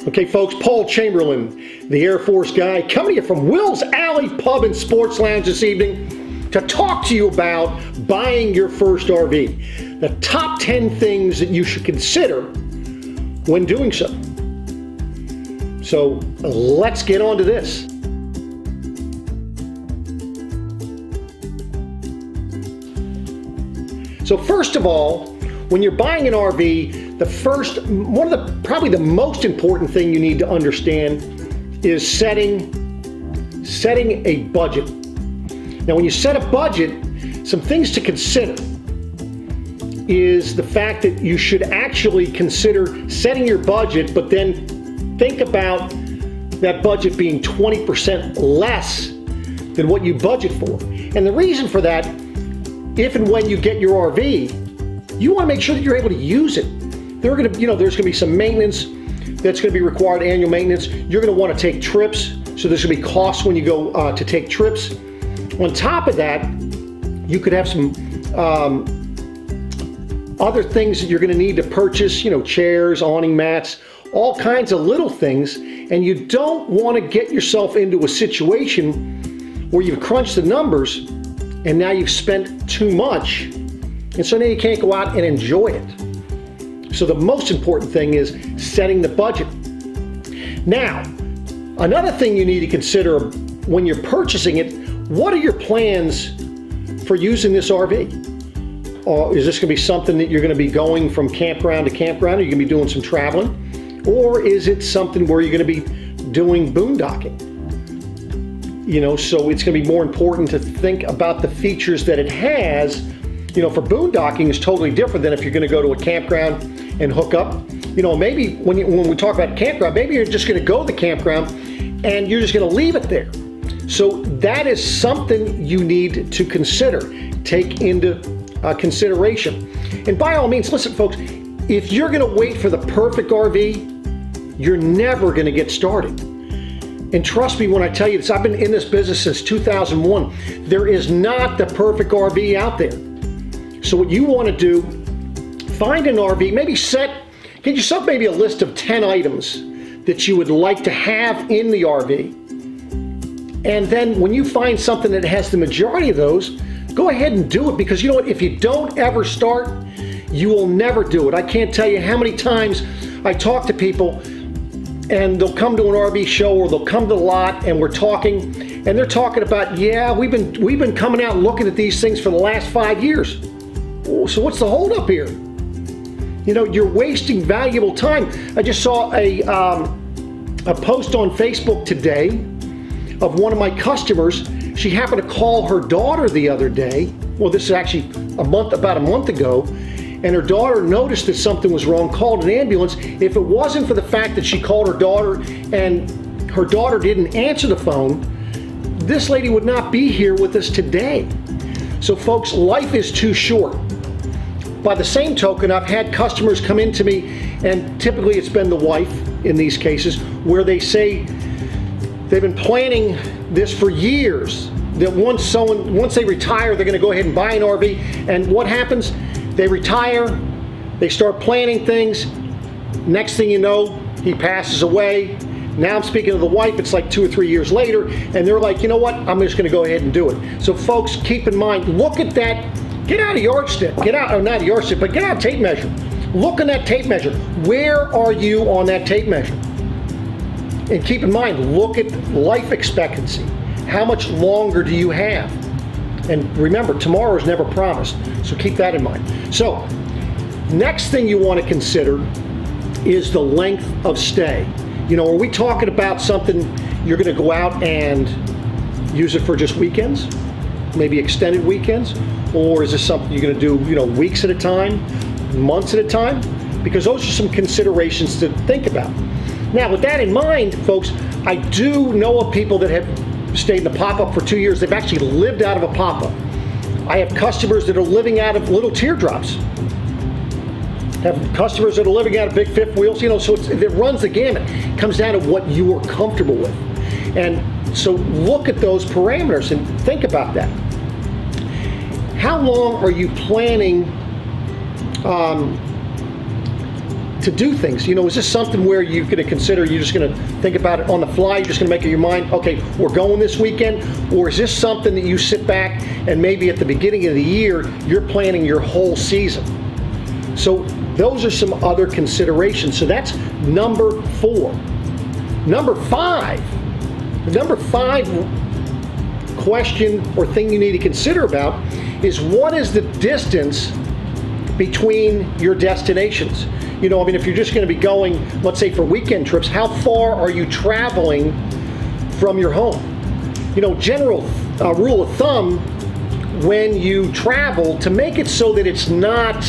Okay, folks, Paul Chamberlain, the Air Force guy, coming to you from Will's Alley Pub and Sports Lounge this evening to talk to you about buying your first RV. The top 10 things that you should consider when doing so. So let's get on to this. So first of all, when you're buying an RV, probably the most important thing you need to understand is setting a budget. Now, when you set a budget, some things to consider is the fact that you should actually consider setting your budget, but then think about that budget being 20% less than what you budget for. And the reason for that, if and when you get your RV, you want to make sure that you're able to use it. There's going to be some maintenance that's going to be required, annual maintenance. You're going to want to take trips, so there's going to be costs when you go to take trips. On top of that, you could have some other things that you're going to need to purchase, chairs, awning mats, all kinds of little things, and you don't want to get yourself into a situation where you've crunched the numbers and now you've spent too much, and so now you can't go out and enjoy it. So the most important thing is setting the budget. Now, another thing you need to consider when you're purchasing it, what are your plans for using this RV? Is this going to be something that you're going to be going from campground to campground? Are you going to be doing some traveling? Or is it something where you're going to be doing boondocking? So it's going to be more important to think about the features that it has. For boondocking is totally different than if you're going to go to a campground and hook up. Maybe when we talk about campground, maybe you're just going to go to the campground and you're just going to leave it there. So that is something you need to consider, take into consideration. And by all means, listen folks, if you're going to wait for the perfect RV, you're never going to get started. And trust me when I tell you this, I've been in this business since 2001. There is not the perfect RV out there. So what you want to do, find an RV, get yourself maybe a list of 10 items that you would like to have in the RV. And then when you find something that has the majority of those, go ahead and do it, because you know what, if you don't ever start, you will never do it. I can't tell you how many times I talk to people and they'll come to an RV show or they'll come to the lot and we're talking and they're talking about, yeah, we've been coming out and looking at these things for the last 5 years. Oh, so what's the holdup here? You're wasting valuable time. I just saw a post on Facebook today of one of my customers. She happened to call her daughter the other day. Well, this is actually about a month ago. And her daughter noticed that something was wrong, called an ambulance. If it wasn't for the fact that she called her daughter and her daughter didn't answer the phone, this lady would not be here with us today. So folks, life is too short. By the same token, I've had customers come into me, and typically it's been the wife in these cases, where they say they've been planning this for years, that once they retire, they're going to go ahead and buy an RV. And what happens? They retire, they start planning things. Next thing you know, he passes away. Now I'm speaking to the wife, it's like 2 or 3 years later, and they're like, you know what, I'm just going to go ahead and do it. So folks, keep in mind, look at that. Get out a yardstick, not a yardstick, but get out a tape measure. Look on that tape measure. Where are you on that tape measure? And keep in mind, look at life expectancy. How much longer do you have? And remember, tomorrow is never promised, so keep that in mind. So, next thing you want to consider is the length of stay. Are we talking about something you're going to go out and use it for just weekends? Maybe extended weekends? Or is this something you're going to do, weeks at a time, months at a time? Because those are some considerations to think about. Now, with that in mind, folks, I do know of people that have stayed in the pop-up for 2 years. They've actually lived out of a pop-up. I have customers that are living out of little teardrops. Have customers that are living out of big fifth wheels, so it runs the gamut. It comes down to what you are comfortable with. And so look at those parameters and think about that. How long are you planning to do things? You know, is this something where you're going to consider, you're just going to think about it on the fly, you're just going to make up your mind, okay, we're going this weekend? Or is this something that you sit back and maybe at the beginning of the year, you're planning your whole season? So those are some other considerations. So that's number 4. Number 5. The number 5 question or thing you need to consider about is, what is the distance between your destinations? You know, I mean, if you're just going to be going, let's say for weekend trips, how far are you traveling from your home? You know, general rule of thumb when you travel, to make it so that it's not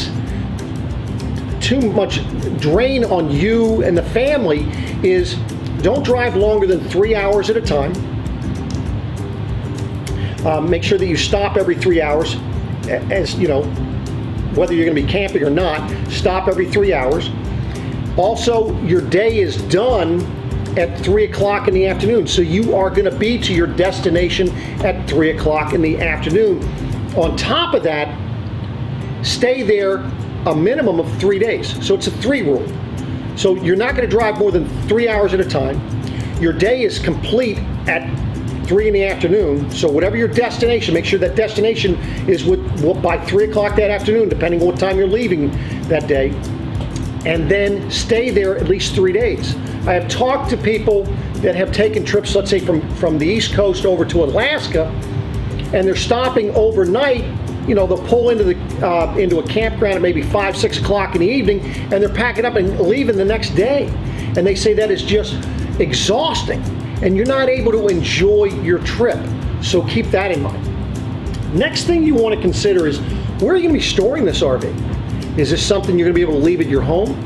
too much drain on you and the family, is don't drive longer than 3 hours at a time. Make sure that you stop every 3 hours, as you know, whether you're going to be camping or not, stop every 3 hours. Also, your day is done at 3 o'clock in the afternoon, so you are going to be to your destination at 3 o'clock in the afternoon. On top of that, stay there a minimum of 3 days. So it's a 3 rule. So you're not going to drive more than 3 hours at a time. Your day is complete at 3 in the afternoon. So whatever your destination, make sure that destination is by 3 o'clock that afternoon, depending on what time you're leaving that day. And then stay there at least 3 days. I have talked to people that have taken trips, let's say from the East Coast over to Alaska, and they're stopping overnight. You know, they'll pull into a campground at maybe 5, 6 o'clock in the evening, and they're packing up and leaving the next day. And they say that is just exhausting, and you're not able to enjoy your trip. So keep that in mind. Next thing you want to consider is, where are you going to be storing this RV? Is this something you're going to be able to leave at your home?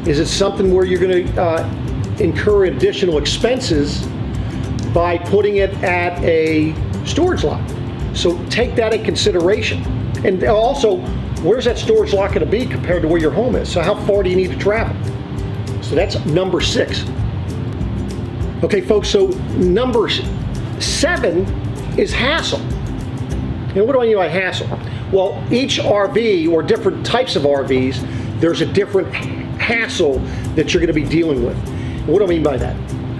Is it something where you're going to incur additional expenses by putting it at a storage lot? So take that in consideration. And also, where's that storage lot going to be compared to where your home is? So how far do you need to travel? So that's number 6. Okay, folks, so number 7 is hassle. And what do I mean by hassle? Well, each RV, or different types of RVs, there's a different hassle that you're going to be dealing with. What do I mean by that?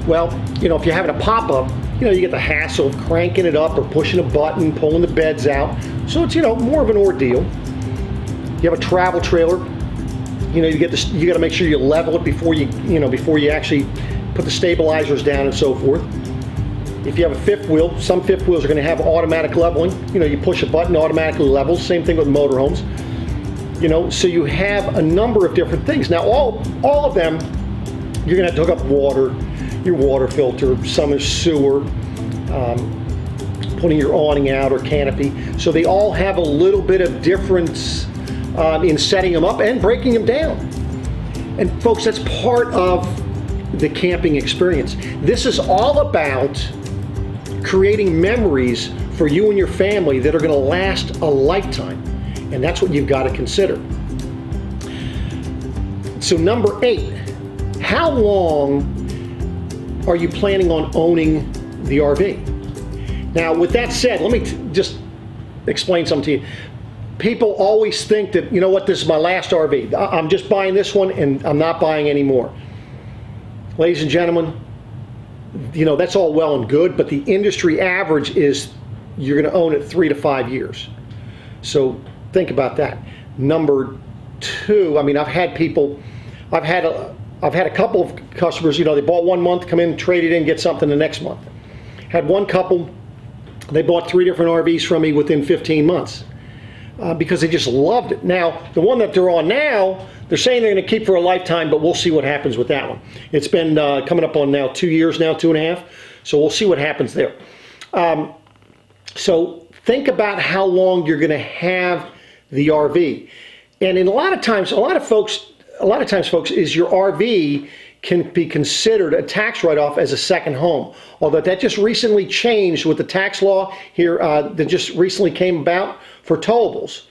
Well, you know, if you're having a pop-up, you know, you get the hassle of cranking it up or pushing a button, pulling the beds out. So it's, you know, more of an ordeal. You have a travel trailer. You know, you got to make sure you level it before you actually put the stabilizers down and so forth. If you have a fifth wheel, some fifth wheels are going to have automatic leveling. You know, you push a button, automatically levels. Same thing with motorhomes. You know, so you have a number of different things. Now, all of them, you're going to have to hook up water, your water filter, some is sewer, putting your awning out or canopy. So they all have a little bit of difference in setting them up and breaking them down. And folks, that's part of the camping experience. This is all about creating memories for you and your family that are going to last a lifetime. And that's what you've got to consider. So number 8, how long are you planning on owning the RV? Now, with that said, let me just explain something to you. People always think that, you know what, this is my last RV. I'm just buying this one and I'm not buying any more. Ladies and gentlemen, you know, that's all well and good, but the industry average is you're going to own it 3 to 5 years. So think about that. Number 2, I mean, I've had a couple of customers, you know, they bought 1 month, come in, trade it in, get something the next month. Had one couple, they bought 3 different RVs from me within 15 months because they just loved it. Now, the one that they're on now, they're saying they're going to keep for a lifetime, but we'll see what happens with that one. It's been coming up on now 2 years now, 2.5, so we'll see what happens there. So think about how long you're going to have the RV. And in a lot of times, folks, is your RV can be considered a tax write-off as a second home. Although that just recently changed with the tax law here that just recently came about for towables.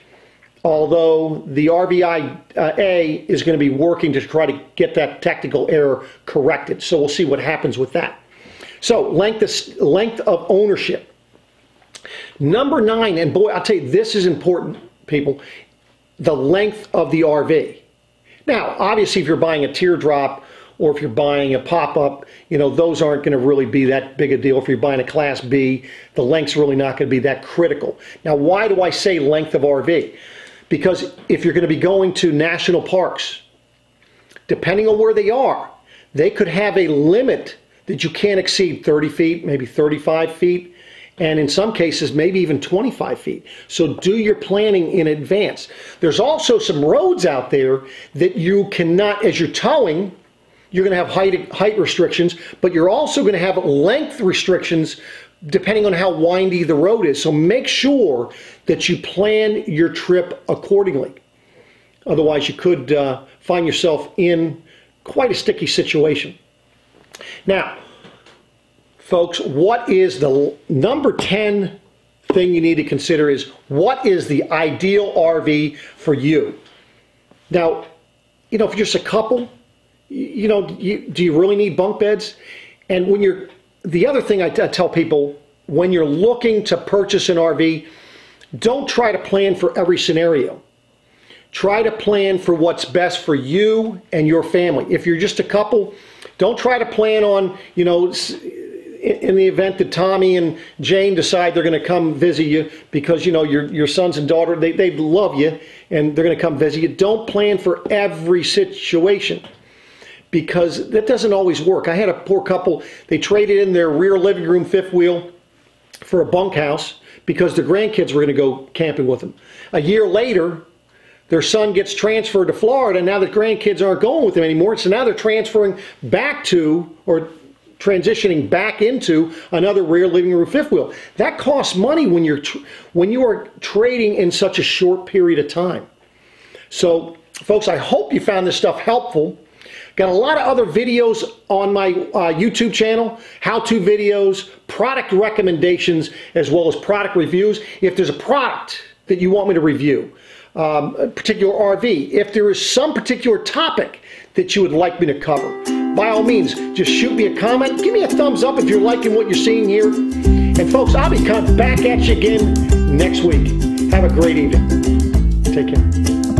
Although the RVIA is going to be working to try to get that technical error corrected. So we'll see what happens with that. So length of ownership. Number 9, and boy, I'll tell you, this is important, people, the length of the RV. Now, obviously, if you're buying a teardrop or if you're buying a pop-up, you know, those aren't going to really be that big a deal. If you're buying a Class B, the length's really not going to be that critical. Now, why do I say length of RV? Because if you're going to be going to national parks, depending on where they are, they could have a limit that you can't exceed 30 feet, maybe 35 feet, and in some cases, maybe even 25 feet. So do your planning in advance. There's also some roads out there that you cannot, as you're towing, you're going to have height restrictions, but you're also going to have length restrictions depending on how windy the road is. So make sure that you plan your trip accordingly. Otherwise, you could find yourself in quite a sticky situation. Now, folks, what is the number 10 thing you need to consider is what is the ideal RV for you? Now, you know, if you're just a couple, you know, do you really need bunk beds? And when you're, the other thing I tell people, when you're looking to purchase an RV, don't try to plan for every scenario. Try to plan for what's best for you and your family. If you're just a couple, don't try to plan on, you know, in the event that Tommy and Jane decide they're going to come visit you because, you know, your sons and daughter, they love you and they're going to come visit you. Don't plan for every situation because that doesn't always work. I had a poor couple, they traded in their rear living room fifth wheel for a bunkhouse because their grandkids were going to go camping with them. A year later, their son gets transferred to Florida, and now the grandkids aren't going with them anymore, so now they're transferring back to, or transitioning back into, another rear living room fifth wheel. That costs money when you are trading in such a short period of time. So, folks, I hope you found this stuff helpful. Got a lot of other videos on my YouTube channel, how-to videos, product recommendations, as well as product reviews. If there's a product that you want me to review, a particular RV, if there is some particular topic that you would like me to cover, by all means, just shoot me a comment. Give me a thumbs up if you're liking what you're seeing here. And folks, I'll be coming back at you again next week. Have a great evening. Take care.